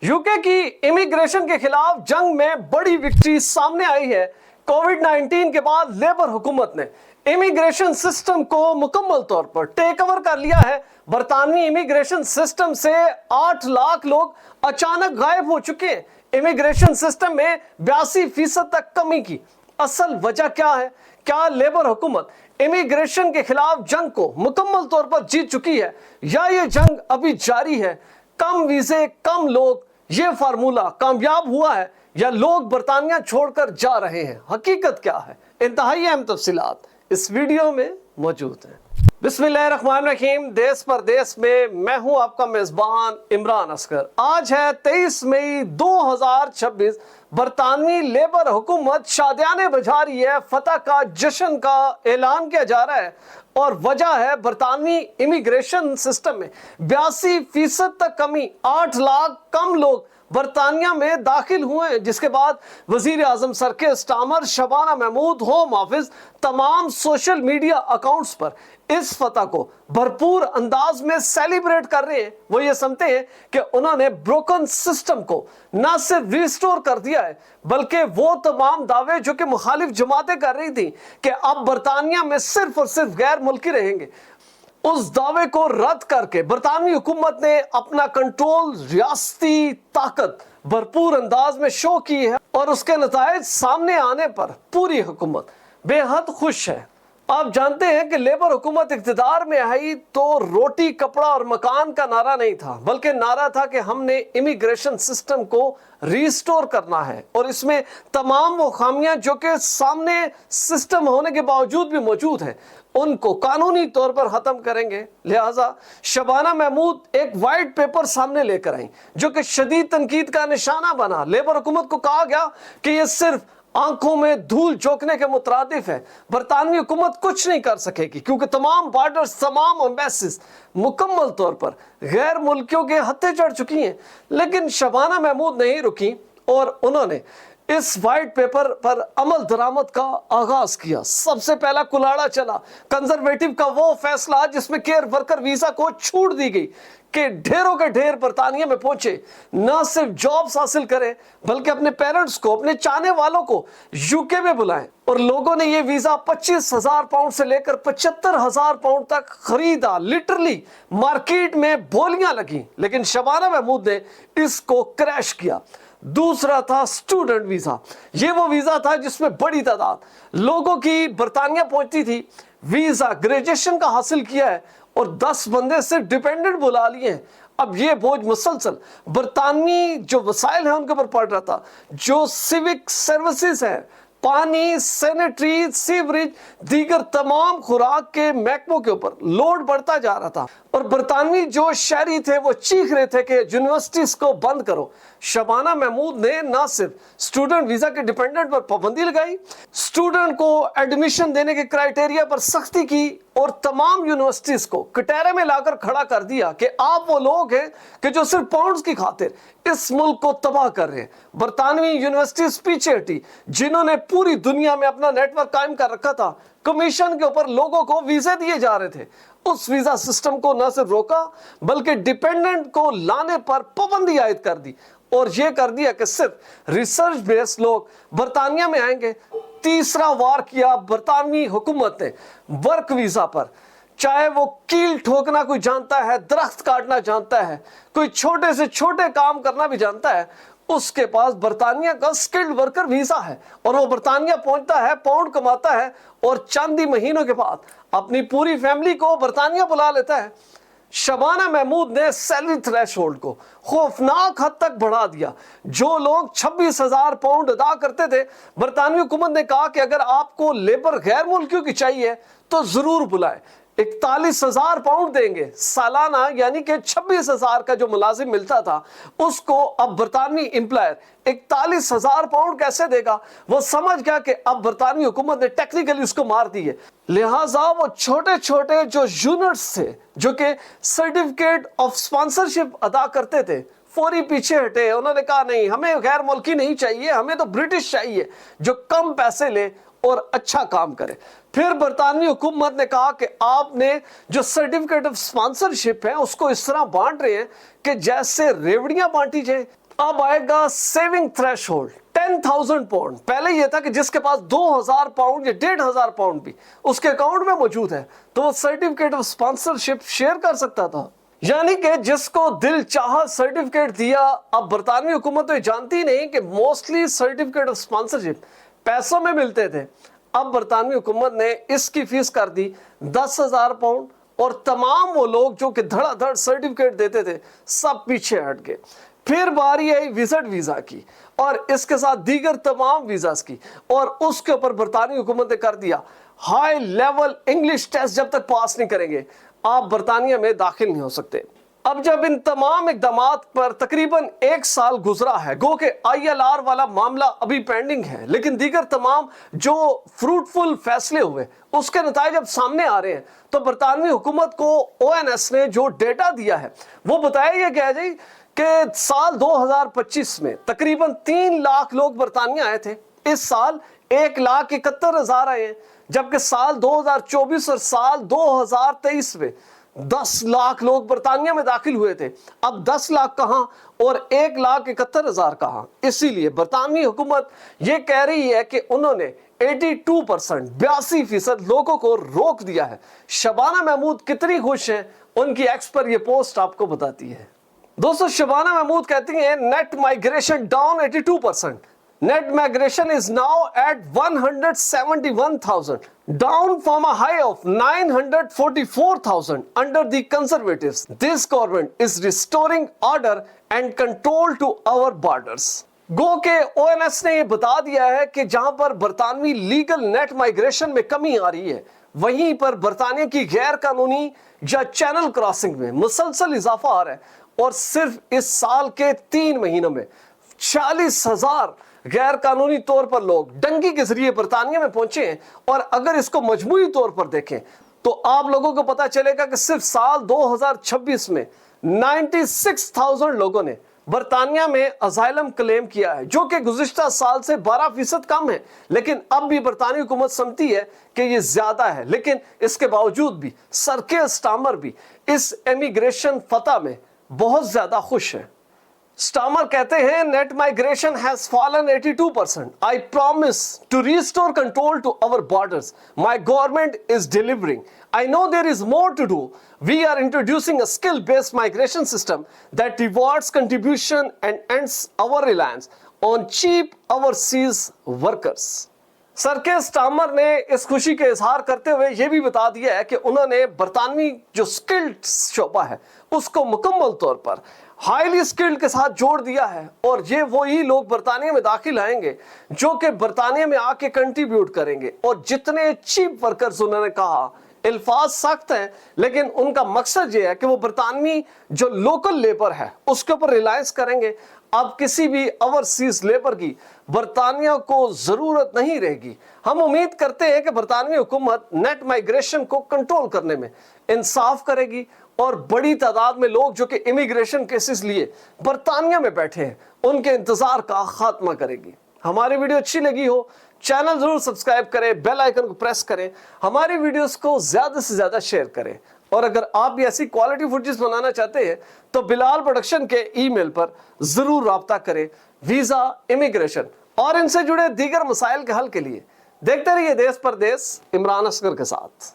UK की immigration के खिलाफ जंग में बड़ी विक्ट्री सामने आई है। कोविड-19 के बाद लेबर हुकूमत ने इमिग्रेशन सिस्टम को मुकम्मल तौर पर टेक ओवर कर लिया है। बरतानवी इमिग्रेशन सिस्टम से 8 लाख लोग अचानक गायब हो चुके हैं। इमिग्रेशन सिस्टम में 82% तक कमी की असल वजह क्या है? क्या लेबर हुकूमत इमिग्रेशन के खिलाफ जंग को मुकम्मल तौर पर जीत चुकी है या ये जंग अभी जारी है? कम वीजे कम लोग, ये फार्मूला कामयाब हुआ है या लोग बरतानिया छोड़कर जा रहे हैं? हकीकत क्या है? इंतहाई अहम तफसीलात इस वीडियो में मौजूद हैं। बिस्मिल्लाहिर्रहमानिर्रहीम। देश परदेश में मैं हूं आपका मेजबान इमरान असगर। आज है 23 मई 2026। बरतानवी लेबर हुकूमत शादियाने बजा रही है, फतह का जश्न का ऐलान किया जा रहा है और वजह है बरतानवी इमिग्रेशन सिस्टम में 82% तक कमी। 8 लाख कम लोग बरतानिया में दाखिल हुए हैं, जिसके बाद वजीर आजम sir Keir Starmer Shabana Mahmood home office तमाम सोशल मीडिया अकाउंट्स पर इस फतह को भरपूर अंदाज में सेलिब्रेट कर रहे हैं। वो ये समझते हैं कि उन्होंने ब्रोकन सिस्टम को न सिर्फ रिस्टोर कर दिया है, बल्कि वो तमाम दावे जो कि मुखालिफ जमातें कर रही थी कि अब बरतानिया में सिर्फ और सिर्फ गैर मुल्की रहेंगे, उस दावे को रद्द करके बरतानवी हुकूमत ने अपना कंट्रोल, रियासती ताकत भरपूर अंदाज में शो की है और उसके नतायज सामने आने पर पूरी हुकूमत बेहद खुश है। आप जानते हैं कि लेबर हुकूमत इख्तिदार में आई तो रोटी, कपड़ा और मकान का नारा नहीं था, बल्कि नारा था कि हमने इमिग्रेशन सिस्टम को रिस्टोर करना है और इसमें तमाम वो खामियां जो कि सामने सिस्टम होने के बावजूद भी मौजूद हैं, उनको कानूनी तौर पर खत्म करेंगे। लिहाजा शबाना महमूद एक वाइट पेपर सामने लेकर आई जो कि शदीद तनकीद का निशाना बना। लेबर हुकूमत को कहा गया कि यह सिर्फ आंखों में धूल झोंकने के मुतरादिफ है, बरतानवी हुकूमत कुछ नहीं कर सकेगी क्योंकि तमाम बॉर्डर्स, तमाम एम्बेसीज मुकम्मल तौर पर गैर मुल्कियों के हत्थे चढ़ चुकी हैं। लेकिन शबाना महमूद नहीं रुकी और उन्होंने इस वाइट पेपर पर अमल दरामद का आगाज किया। सबसे पहला कुलाड़ा चला कंजर्वेटिव का वो फैसला जिसमें केयर वर्कर वीजा को छूट दी गई कि ढेरों के ढेर बरतानिया में पहुंचे, न सिर्फ जॉब्स हासिल करें बल्कि अपने पेरेंट्स को, अपने चाहने वालों को यूके में बुलाएं। और लोगों ने ये वीजा 25,000 पाउंड से लेकर 75,000 पाउंड तक खरीदा। लिटरली मार्केट में बोलियां लगी, लेकिन शबाना महमूद ने इसको क्रैश किया। दूसरा था स्टूडेंट वीजा। ये वो वीजा था जिसमें बड़ी तादाद लोगों की बरतानिया पहुंचती थी। वीजा ग्रेजुएशन का हासिल किया है और 10 बंदे सिर्फ डिपेंडेंट बुला लिए हैं। अब ये बोझ मुसलसल बरतानवी जो वसाइल है उनके ऊपर पड़ रहा था, जो सिविक सर्विसेज है, पानी, सैनिटरी, सीवरेज, दीगर तमाम खुराक के महकमों के ऊपर लोड बढ़ता जा रहा था और बरतानवी जो शहरी थे वो चीख रहे थे कि यूनिवर्सिटीज को बंद करो। शबाना महमूद ने न सिर्फ स्टूडेंट वीजा के डिपेंडेंट पर पाबंदी लगाई, स्टूडेंट को एडमिशन देने के क्राइटेरिया पर सख्ती की और तमाम यूनिवर्सिटीज को कटहरे में लाकर खड़ा कर दिया कि आप वो लोग हैं कि जो सिर्फ पाउंड्स की खातिर इस मुल्क को तबाह कर रहे हैं। बरतानवी यूनिवर्सिटीज पीछे हटी जिन्होंने पूरी दुनिया में अपना नेटवर्क कायम कर रखा था। कमीशन के ऊपर लोगों को वीजे दिए जा रहे थे। उस वीजा सिस्टम को न सिर्फ रोका बल्कि डिपेंडेंट को लाने पर पाबंदी आयद कर दी और यह कर दिया कि सिर्फ रिसर्च बेस्ड लोग बरतानिया में आएंगे। तीसरा वार किया बरतानवी हुकूमत ने वर्क वीजा पर। चाहे वो कील ठोकना कोई जानता है, दरख्त काटना जानता है, कोई छोटे से छोटे काम करना भी जानता है, उसके पास बरतानिया का स्किल्ड वर्कर वीजा है और वो बरतानिया पहुंचता है, पाउंड कमाता है और चंद ही महीनों के बाद अपनी पूरी फैमिली को बरतानिया बुला लेता है। शबाना महमूद ने सैलरी थ्रेशोल्ड को खौफनाक हद तक बढ़ा दिया। जो लोग 26,000 पाउंड अदा करते थे, बरतानवी हुकूमत ने कहा कि अगर आपको लेबर गैर मुल्कियों की चाहिए तो जरूर बुलाएं। 41,000 पाउंड देंगे सालाना, यानी कि 26,000 का जो मुलाजिम मिलता था उसको अब बरतानवी एम्प्लॉयर 41,000 पाउंड कैसे देगा? वो समझ गया कि अब बरतानवी हुकूमत ने टेक्निकली उसको मार दी है। लिहाजा वो छोटे छोटे जो यूनिट्स थे जो कि सर्टिफिकेट ऑफ स्पॉन्सरशिप अदा करते थे, फौरी पीछे हटे। उन्होंने कहा नहीं, हमें गैर मुल्की नहीं चाहिए, हमें तो ब्रिटिश चाहिए जो कम पैसे ले और अच्छा काम करे। फिर बरतानवी हुकूमत ने कहा कि आपने जो सर्टिफिकेट ऑफ स्पॉन्सरशिप है उसको इस तरह बांट रहे हैं कि जैसे रेवड़ियां बांटी जाए। अब आएगा सेविंग थ्रेशोल्ड 10,000 पाउंड। पहले यह था कि जिसके पास 2,000 पाउंड या 1,500 पाउंड भी उसके अकाउंट में मौजूद है तो वो सर्टिफिकेट ऑफ स्पॉन्सरशिप शेयर कर सकता था। यानी कि जिसको दिल चाहा सर्टिफिकेट दिया। अब बरतानवी हुकूमत तो ये जानती नहीं कि मोस्टली सर्टिफिकेट ऑफ स्पॉन्सरशिप पैसों में मिलते थे। अब बरतानवी हुकूमत ने इसकी फीस कर दी 10,000 पाउंड और तमाम वो लोग जो कि धड़ाधड़ सर्टिफिकेट देते थे सब पीछे हट गए। फिर बारी आई विजिट वीजा की और इसके साथ दीगर तमाम वीजास की और उसके ऊपर बरतानवी हुकूमत ने कर दिया हाई लेवल इंग्लिश टेस्ट जब तक पास नहीं करेंगे आप बरतानिया में दाखिल नहीं हो सकते। अब जब इन तमाम इकदामात पर तकरीबन 1 साल गुजरा है, गो के ILR वाला मामला अभी पेंडिंग है, लेकिन दीगर तमाम जो फ्रूटफुल फैसले हुए उसके नतीजे अब सामने आ रहे हैं, तो बरतानवी हुकूमत को ONS ने जो डेटा दिया है वो बताया यह गया जी कि साल 2025 में तकरीबन 3 लाख लोग बरतानिया आए थे। इस साल 1,71,000 आए हैं, जबकि साल 2024 और साल 2023 में 10 लाख लोग बरतानिया में दाखिल हुए थे। अब 10 लाख कहां और 1,71,000 कहां। इसीलिए बरतानवी हुकूमत ये कह रही है कि उन्होंने 82% लोगों को रोक दिया है। शबाना महमूद कितनी खुश है उनकी एक्स पर यह पोस्ट आपको बताती है। दोस्तों शबाना महमूद कहती हैं net migration down 82%। Net migration is now at 171,000, down from a high of 944,000 under the conservatives. This government is restoring order and control to our borders. गो के ONS ने ये बता दिया है कि जहां पर बरतानवी लीगल नेट माइग्रेशन में कमी आ रही है वहीं पर बरतानिया की गैर कानूनी या चैनल क्रॉसिंग में मुसलसल इजाफा आ रहा है और सिर्फ इस साल के 3 महीनों में 40,000 गैर कानूनी तौर पर लोग डंगी के जरिए बरतानिया में पहुंचे हैं। और अगर इसको मजमूई तौर पर देखें तो आप लोगों को पता चलेगा कि सिर्फ साल 2026 में 96,000 लोगों ने बरतानिया में असाइलम क्लेम किया है, जो कि गुज़िश्ता साल से 12% कम है। लेकिन अब भी बरतानी हुकूमत समझती है कि ये ज्यादा है, लेकिन इसके बावजूद भी सर कीर स्टार्मर भी इस इमिग्रेशन फतह में बहुत ज्यादा खुश है। स्टार्मर कहते हैं net migration has fallen 82%. I promise to restore control to our borders. My government is delivering. I know there is more to do. We are introducing a skill-based migration system that rewards contribution and ends our reliance on cheap overseas workers. Sir के Starmer ने इस खुशी के इजहार करते हुए यह भी बता दिया है कि उन्होंने बरतानवी जो स्किल्ड शोबा है उसको मुकम्मल तौर पर हाईली स्किल्ड के साथ जोड़ दिया है और ये वही लोग बरतानिया में दाखिल आएंगे जो कि बरतानिया में आके कंट्रीब्यूट करेंगे। और जितने चीप वर्कर्स उन्होंने कहा, अल्फाज सख्त हैं लेकिन उनका मकसद ये है कि वो बरतानवी जो लोकल लेबर है उसके ऊपर रिलायंस करेंगे। अब किसी भी ओवरसीज लेबर की बरतानिया को जरूरत नहीं रहेगी। हम उम्मीद करते हैं कि बरतानवी हुकूमत नेट माइग्रेशन को कंट्रोल करने में इंसाफ करेगी और बड़ी तादाद में लोग जो कि इमिग्रेशन केसेस लिए बरतानिया में बैठे हैं उनके इंतजार का खात्मा करेगी। हमारी वीडियो अच्छी लगी हो चैनल जरूर सब्सक्राइब करें, बेल आइकन को प्रेस करें, हमारी वीडियोस को ज्यादा से ज्यादा शेयर करें। और अगर आप भी ऐसी क्वालिटी फुटेज बनाना चाहते हैं तो बिलाल प्रोडक्शन के ईमेल पर जरूर राब्ता करें। वीजा, इमिग्रेशन और इनसे जुड़े दीगर मसाइल के हल के लिए देखते रहिए देश परदेश इमरान असगर के साथ।